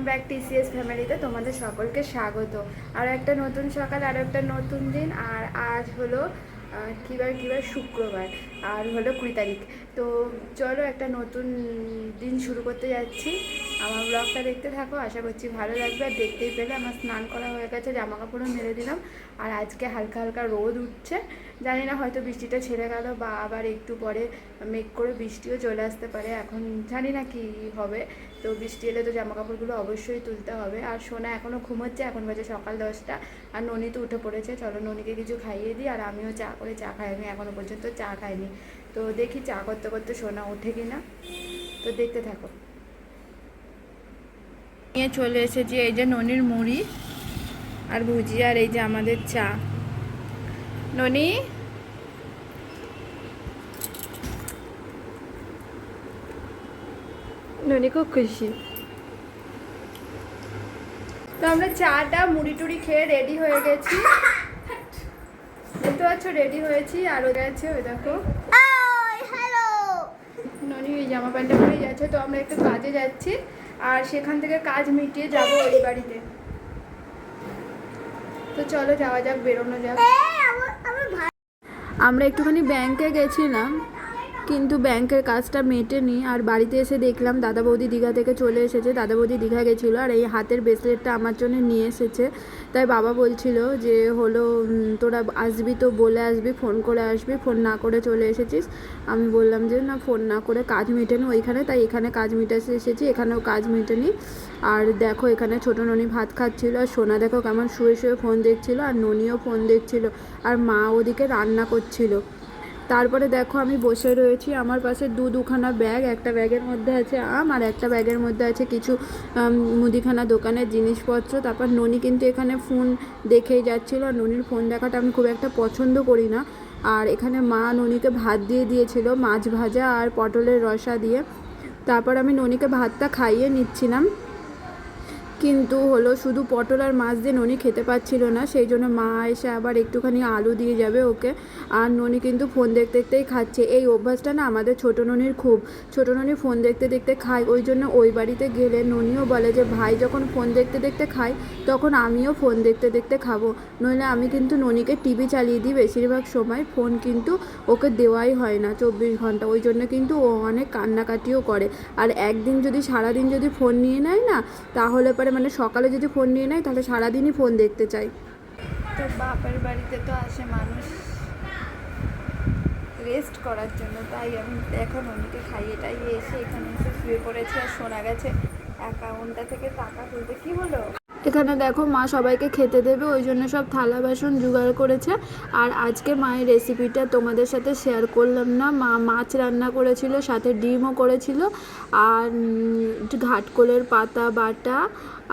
Welcome back TCS ফ্যামিলিতে তোমাদের সকলকে স্বাগত। আর একটা নতুন সকাল, আর একটা নতুন দিন। আর আজ হলো কিবার শুক্রবার, আর হলো 20 তারিখ। তো চলো একটা নতুন দিন শুরু করতে যাচ্ছি। আমার ব্লগটা দেখতে থাকো, আশা করছি ভালো লাগবে। আর দেখতেই পেলে আমার স্নান করা হয়ে গেছে, জামা কাপড়ও মেরে দিলাম। আর আজকে হালকা হালকা রোদ উঠছে, জানি না হয়তো বৃষ্টিটা ছেড়ে গেল বা আবার একটু পরে মেঘ করে বৃষ্টিও চলে আসতে পারে, এখন জানি না কি হবে। তো বৃষ্টি এলে তো জামা কাপড়গুলো অবশ্যই তুলতে হবে। আর সোনা এখনও ঘুমোচ্ছে, এখন বাজে সকাল 10টা। আর ননি তো উঠে পড়েছে, চলো ননিকে কিছু খাইয়ে দিই। আর আমিও চা খাই, আমি এখনও পর্যন্ত চা খাইনি। তো দেখি চা করতে করতে সোনা ওঠে কি না, তো দেখতে থাকো। নিয়ে চলে এসেছি এই যে ননির মুড়ি আর ভুজিয়া, আর এই যে আমাদের চা। ননি ননি খুব খুশি। তো আমরা চাটা মুড়ি টুড়ি খেয়ে রেডি হয়ে গেছি, দেখতে পাচ্ছ রেডি হয়েছি। আর ওদের আছে ওই দেখো ননি ওই জামা প্যান্টটা পরে যাচ্ছে। তো আমরা একটু কাজে যাচ্ছি, আর সেখান থেকে কাজ মিটিয়ে যাবো ওই বাড়িতে। তো চলো যাওয়া যাক, বেরোনো যাক। আমরা একটুখানি ব্যাংকে গেছিলাম, কিন্তু ব্যাংকের কাজটা মেটেনি। আর বাড়িতে এসে দেখলাম দাদা বৌদি দীঘা থেকে চলে এসেছে। দাদা বৌদি দীঘা গেছিলো, আর এই হাতের ব্রেসলেটটা আমার জন্য নিয়ে এসেছে। তাই বাবা বলছিল যে হলো তোরা আসবি তো বলে আসবি, ফোন করে আসবি, ফোন না করে চলে এসেছিস। আমি বললাম যে না, ফোন না করে কাজ মেটেনি ওইখানে, তাই এখানে কাজ মেটাতে এসেছি। এখানেও কাজ মেটেনি। আর দেখো এখানে ছোটো ননি ভাত খাচ্ছিলো, আর সোনা দেখো কেমন শুয়ে শুয়ে ফোন দেখছিলো, আর ননিও ফোন দেখছিলো, আর মা ওদিকে রান্না করছিল। তারপরে দেখো আমি বসে রয়েছি, আমার পাশে দুখানা ব্যাগ, একটা ব্যাগের মধ্যে আছে আম, আর একটা ব্যাগের মধ্যে আছে কিছু মুদিখানা দোকানের জিনিসপত্র। তারপর ননি কিন্তু এখানে ফোন দেখেই যাচ্ছিলো, আর ননির ফোন দেখাটা আমি খুব একটা পছন্দ করি না। আর এখানে মা ননিকে ভাত দিয়ে দিয়েছিল, মাছ ভাজা আর পটলের রসা দিয়ে। তারপর আমি ননিকে ভাতটা খাইয়ে নিচ্ছিলাম, কিন্তু হলো শুধু পটল আর মাছ দিয়ে ননি খেতে পাচ্ছিল না, সেই জন্য মা এসে আবার একটুখানি আলু দিয়ে যাবে ওকে। আর ননি কিন্তু ফোন দেখতে দেখতেই খাচ্ছে। এই অভ্যাসটা না আমাদের ছোটো ননির খুব, ছোটো ননি ফোন দেখতে দেখতে খায়। ওই জন্য ওই বাড়িতে গেলে ননিও বলে যে ভাই যখন ফোন দেখতে দেখতে খায়, তখন আমিও ফোন দেখতে দেখতে খাবো। নইলে আমি কিন্তু ননিকে টিভি চালিয়ে দিই বেশিরভাগ সময়, ফোন কিন্তু ওকে দেওয়াই হয় না 24 ঘন্টা। ওই জন্য কিন্তু ও অনেক কান্নাকাটিও করে। আর একদিন যদি সারাদিন যদি ফোন নিয়ে নেয় না, তাহলে পরে মানে সকালে যদি ফোন নিয়ে নেয় তাহলে সারাদিনই ফোন দেখতে চাই। তো বাপের বাড়িতে তো আসে মানুষ রেস্ট করার জন্য, তাই আমি এখন ননিকে খাইয়ে টাইয়ে এসে এখানে এসে শুয়ে পড়েছি। আর শোনা গেছে অ্যাকাউন্টটা থেকে টাকা তুলতে। কি হলো? এখানে দেখো মা সবাইকে খেতে দেবে, ওই জন্য সব থালা বাসন জোগাড় করেছে। আর আজকে মায়ের রেসিপিটা তোমাদের সাথে শেয়ার করলাম না। মা মাছ রান্না করেছিল, সাথে ডিমও করেছিল, আর ঘাটকোলের পাতা বাটা,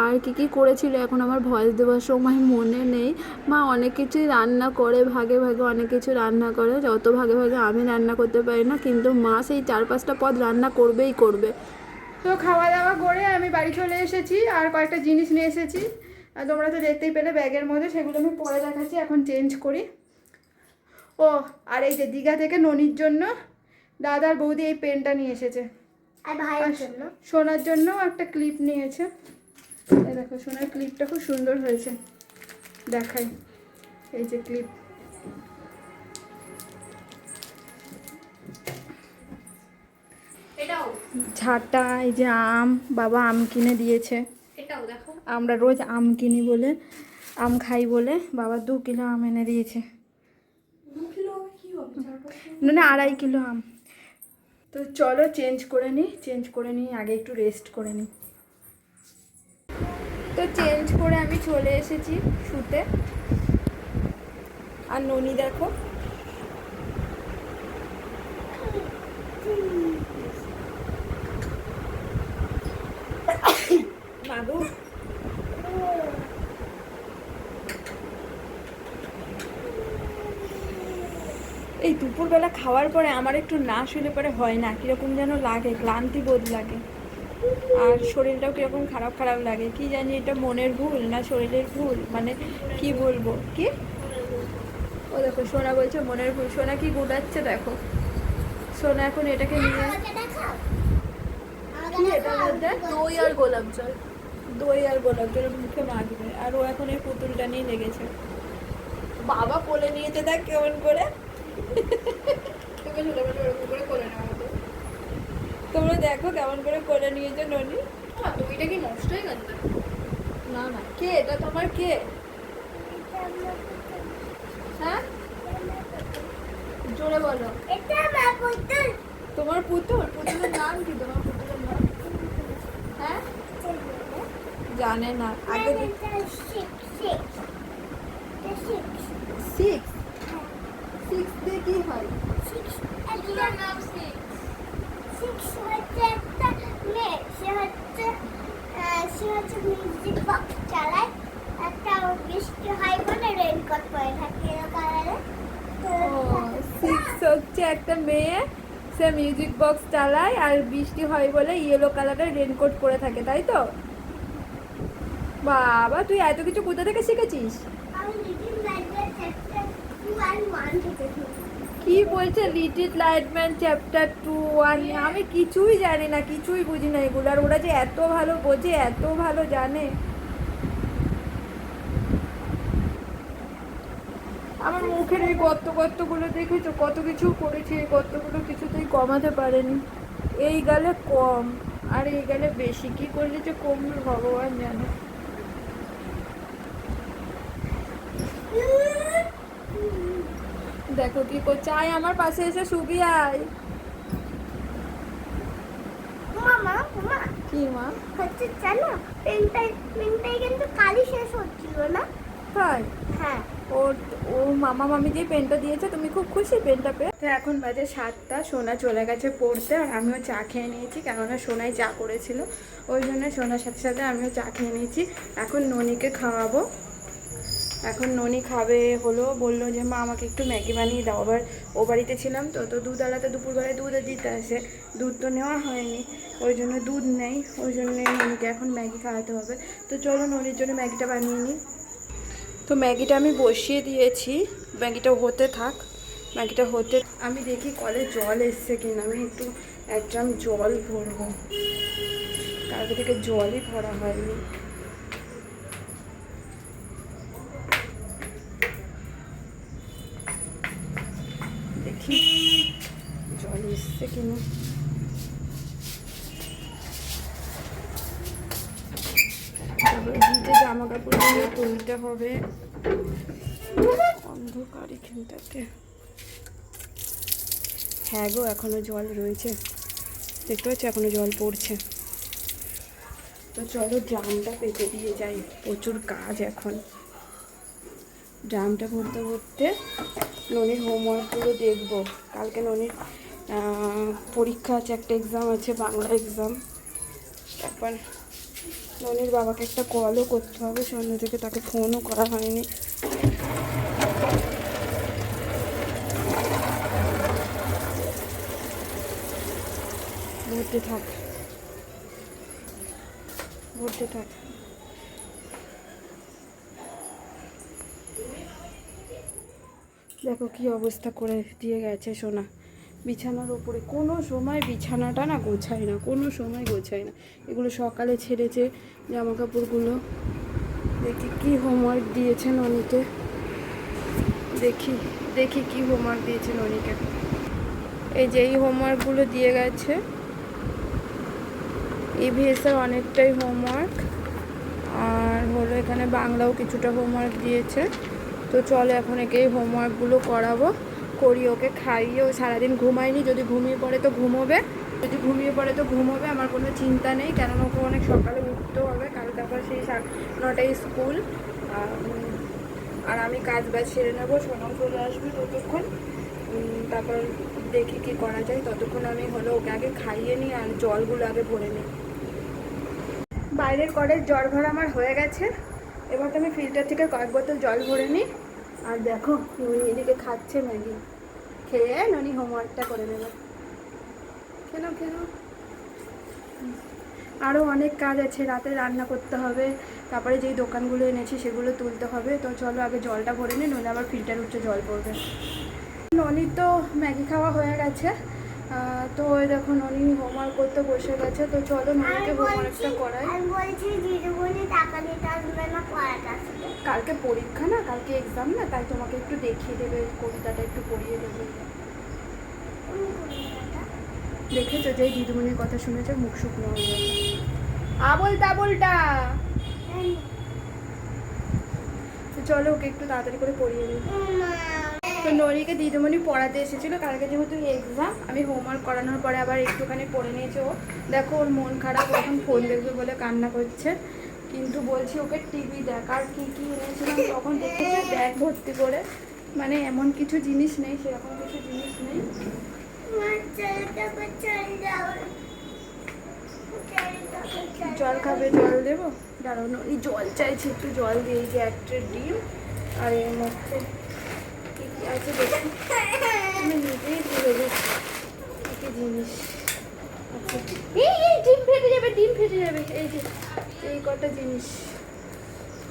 আর কি করেছিল এখন আমার ভয়েস দেওয়ার সময় মনে নেই। মা অনেক কিছুই রান্না করে, ভাগে ভাগে অনেক কিছু রান্না করে, যত ভাগে ভাগে আমি রান্না করতে পারি না, কিন্তু মা সেই 4-5টা পদ রান্না করবেই করবে। তো খাওয়া দাওয়া করে আমি বাড়ি চলে এসেছি, আর কয়েকটা জিনিস নিয়ে এসেছি, আর তোমরা তো দেখতেই পেলে ব্যাগের মধ্যে, সেগুলো আমি পরে দেখাচ্ছি। এখন চেঞ্জ করি। ও আর এই যে দীঘা থেকে ননির জন্য দাদার বৌদি এই পেনটা নিয়ে এসেছে, আর ভাইয়ের জন্য সোনার জন্য একটা ক্লিপ নিয়েছে। এই দেখো সোনার ক্লিপটা খুব সুন্দর হয়েছে, দেখাই। এই যে ক্লিপ, ঝাঁটা, এই যে আম, বাবা আম কিনে দিয়েছে। আমরা রোজ আম কিনি বলে, আম খাই বলে বাবা 2 কিলো আম এনে দিয়েছে। না 2.5 কিলো আম। তো চলো চেঞ্জ করে নিই, আগে একটু রেস্ট করে নিই। তো চেঞ্জ করে আমি চলে এসেছি শুতে। আর ননি দেখো মাগো, এই দুপুরবেলা খাওয়ার পরে আমার একটু না শুলে পরে হয় না, কীরকম যেন লাগে, ক্লান্তি বোধ লাগে, আর শরীরটাও কীরকম খারাপ খারাপ লাগে। কি জানি এটা মনের ভুল না শরীরের ভুল, মানে কি বলবো। কি ও দেখো সোনা বলছে মনের ভুল। সোনা কি গুটাচ্ছে দেখো। সোনা এখন এটাকে নিয়ে, কি এটার মধ্যে দই আর গোলাপ জল, দই আর গোলাপ জল মুখে মাখবে, আর ও এখন এই পুতুলটা নিয়ে লেগেছে। বাবা কোলে নিয়েছে দেখ কেমন করে। তোমরা দেখো কেমন করে কোলে নিয়েছে ননি। দইটা কি নষ্ট হয়ে গেছে? না না, কে এটা? তোমার কে? হ্যাঁ জোরে বলো। তোমার পুতুল? পুতুলের নাম কি? তোমার পুতুলের নাম? হ্যাঁ জানে না। আগে সিক্স সিক্স দিয়ে কি হয়? পুতুলের নাম মিউজিক বক্স চালায়, একটা বৃষ্টি হয় বলে রেনকোট পরে থাকে কালারে। সিক্স হচ্ছে একটা মেয়ে, সে মিউজিক বক্স চালায় আর বৃষ্টি হয় বলে ইয়েলো কালারের রেনকোট পরে থাকে, তাই তো? বাবা তুই এত কিছু কোথা থেকে শিখেছিস? আমি লিটিল লাইটম্যান চ্যাপ্টার 2 and 1 থেকে। কি বলছে লিটিল লাইটম্যান চ্যাপ্টার 2 1? আমি কিছুই জানি না, কিছুই বুঝি না এগুলো। আর ওরা যে এত ভালো বোঝে, এত ভালো জানে। আমার মুখের এই গর্তগুলো দেখেছো? কত কিছু করেছি, এই গর্তগুলো কিছুতেই কমাতে পারেনি। এই গালে কম আর এই গালে বেশি, কি করলে যে কমবে ভগবান জানে। দেখো কি করছে, আয় আমার পাশে এসে শুবি আয়। মামা মামা কি মা? হচ্ছে জানো পেনটাই কিন্তু কালি শেষ হচ্ছিল না। তাই? হ্যাঁ ও মামা মামি যে পেনটা দিয়েছে, তুমি খুব খুশি পেনটা পেয়ে? তো এখন বাজে 7টা, সোনা চলে গেছে পড়তে, আর আমিও চা খেয়ে নিয়েছি, কেননা সোনাই চা করেছিল, ওই জন্য সোনার সাথে সাথে আমিও চা খেয়ে নিয়েছি। এখন ননিকে খাওয়াবো। এখন ননি খাবে হলো, বললো যে মা আমাকে একটু ম্যাগি বানিয়ে দাও। আবার ও বাড়িতে ছিলাম তো দুধওয়ালাতে দুপুরবেলায় দুধ দিতে আসে, দুধ তো নেওয়া হয়নি, ওই জন্য দুধ নেই, ওই জন্য ননিকে এখন ম্যাগি খাওয়াতে হবে। তো চলো ননির জন্য ম্যাগিটা বানিয়ে নিই। তো ম্যাগিটা আমি বসিয়ে দিয়েছি, ম্যাগিটা হতে থাক। ম্যাগিটা হতে আমি দেখি কলে জল এসছে কিনা, আমি একটু 1 ড্রাম জল ভরবো, কালকে থেকে জলই ভরা হয়নি। দেখি জল এসছে কিনা। তারপরে ভিজে জামা কাপড়গুলো তুলতে হবে, অন্ধকার এখানটাতে। হ্যাঁ গো এখনো জল রয়েছে, দেখতে পাচ্ছি এখনো জল পড়ছে। তো চলো ড্রামটা পেতে দিয়ে যাই, প্রচুর কাজ এখন। ড্রামটা ভরতে ভরতে ননির হোমওয়ার্কগুলো দেখবো। কালকে ননির পরীক্ষা আছে, একটা এক্সাম আছে, বাংলা এক্সাম। তারপর ননির বাবাকে একটা কলও করতে হবে, সন্ধ্যা থেকে তাকে ফোনও করা হয়নি। ভরতে থাক ভরতে থাক। দেখো কি অবস্থা করে দিয়ে গেছে সোনা বিছানার ওপরে। কোনো সময় বিছানাটা না গোছায় না, কোনো সময় গোছায় না। এগুলো সকালে ছেড়েছে জামা কাপড়গুলো। দেখি কি হোমওয়ার্ক দিয়েছে ননিকে, দেখি দেখি কি হোমওয়ার্ক দিয়েছে ননিকে। এই যে এই হোমওয়ার্কগুলো দিয়ে গেছে, ইভিএসের অনেকটাই হোমওয়ার্ক, আর হলো এখানে বাংলাও কিছুটা হোমওয়ার্ক দিয়েছে। তো চলো এখন একে এই হোমওয়ার্কগুলো করাবো, করি, ওকে খাইয়ে। ও সারাদিন ঘুমায়নি, যদি ঘুমিয়ে পড়ে তো ঘুমোবে, যদি ঘুমিয়ে পড়ে তো ঘুমোবে, আমার কোনো চিন্তা নেই, কেননা ওকে অনেক সকালে উঠতেও হবে, কাল তারপর সেই 9টায় স্কুল। আর আমি কাজ বাজ সেরে নেবো, সোনাও চলে আসবে ততক্ষণ। তারপর দেখি কি করা যায়, ততক্ষণ আমি হলো ওকে আগে খাইয়ে নিই আর জলগুলো আগে ভরে নিই। বাইরের কলের জল ভরা আমার হয়ে গেছে, এবার তো আমি ফিল্টার থেকে কয়েক বোতল জল ভরে নিই। আর দেখো ননি এদিকে খাচ্ছে ম্যাগি, খেয়ে ননি হোমওয়ার্কটা করে নেবে। কেন কেন আরও অনেক কাজ আছে, রাতে রান্না করতে হবে, তারপরে যেই দোকানগুলো এনেছি সেগুলো তুলতে হবে। তো চলো আগে জলটা ভরে নিই, নইলে আবার ফিল্টার উঠছে জল পড়বে। ননির তো ম্যাগি খাওয়া হয়ে গেছে, তো ওই দেখো ননি হোমওয়ার্ক করতে বসে গেছে, তো চলো ননিকে হোমওয়ার্কটা করাই। আমি বলছি দিদিমণি টাকা দিতে আসবে না, পড়াতে আসবে। কালকে পরীক্ষা না, কালকে এক্সাম না, তাই তোমাকে একটু দেখিয়ে দেবে, কবিতাটা একটু পড়িয়ে দেবে। দেখেছো যে দিদিমণির কথা শুনেছে মুখ শুকনো হয়ে গেছে, আবল তাবলটা। তো চলো ওকে একটু তাড়াতাড়ি করে পড়িয়ে দিই। তো নরিকে দিদিমণি পড়াতে এসেছিলো, কালকে যেহেতু এক্সাম, আমি হোমওয়ার্ক করানোর পরে আবার একটুখানি পড়ে নিয়েছে ও। দেখো ওর মন খারাপ, এখন ফোন দেখবে বলে কান্না করছে, কিন্তু বলছি ওকে টিভি দেখ। আর কী কী এনেছিলাম তখন দেখেছে ব্যাগ ভর্তি করে, মানে এমন কিছু জিনিস নেই, সেরকম কিছু জিনিস নেই। জল খাবে, জল দেবো, দাঁড়াও ননি জল চাইছি, একটু জল দিয়ে। যে একটা ডিম আর এর মধ্যে কী কী আছে দেখি, আমি নিজেই ভুলে গেছি কী কী জিনিস আছে। এই ডিম ফেটে যাবে, ডিম ফেটে যাবে। এই যে এই কটা জিনিস,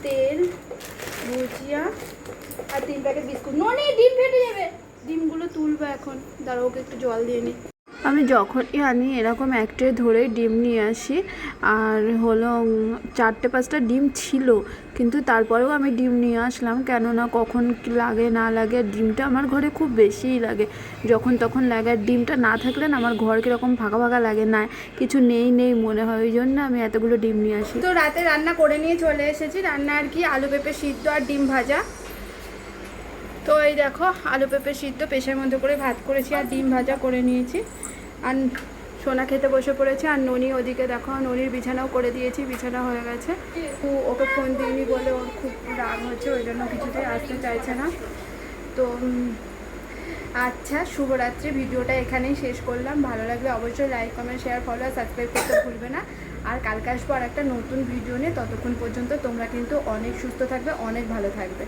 তেল, ভুজিয়া আর 3 প্যাকেট বিস্কুট। ননি ডিম ফেটে যাবে, ডিমগুলো তুলবো এখন, দাঁড়াও ওকে একটু জল দিয়ে নিই। আমি যখনই আনি এরকম একটা ধরেই ডিম নিয়ে আসি, আর হলো 4-5টা ডিম ছিল, কিন্তু তারপরেও আমি ডিম নিয়ে আসলাম, কেননা কখন কি লাগে না লাগে। ডিমটা আমার ঘরে খুব বেশিই লাগে, যখন তখন লাগে। আর ডিমটা না থাকলে না আমার ঘর কীরকম ফাঁকা ফাঁকা লাগে, না কিছু নেই নেই মনে হয়, ওই জন্য আমি এতগুলো ডিম নিয়ে আসি। তো রাতে রান্না করে নিয়ে চলে এসেছি, রান্না আর কি আলু পেঁপে সিদ্ধ আর ডিম ভাজা। তো এই দেখো আলু পেঁপে সিদ্ধ প্রেশার মধ্যে করে ভাত করেছি আর ডিম ভাজা করে নিয়েছি, আর সোনা খেতে বসে পড়েছে। আর ননি ওদিকে দেখো, ননির বিছানাও করে দিয়েছি, বিছানা হয়ে গেছে। তো ওকে ফোন দিইনি বলে ওর খুব রাগ হচ্ছে, ওই জন্য কিছুতেই আসতে চাইছে না। তো আচ্ছা, শুভরাত্রি। ভিডিওটা এখানেই শেষ করলাম। ভালো লাগলে অবশ্যই লাইক, কমেন্ট, শেয়ার, ফলো আর সাবস্ক্রাইব করতে ভুলবে না। আর কালকে আসবো আর একটা নতুন ভিডিও নিয়ে, ততক্ষণ পর্যন্ত তোমরা কিন্তু অনেক সুস্থ থাকবে, অনেক ভালো থাকবে।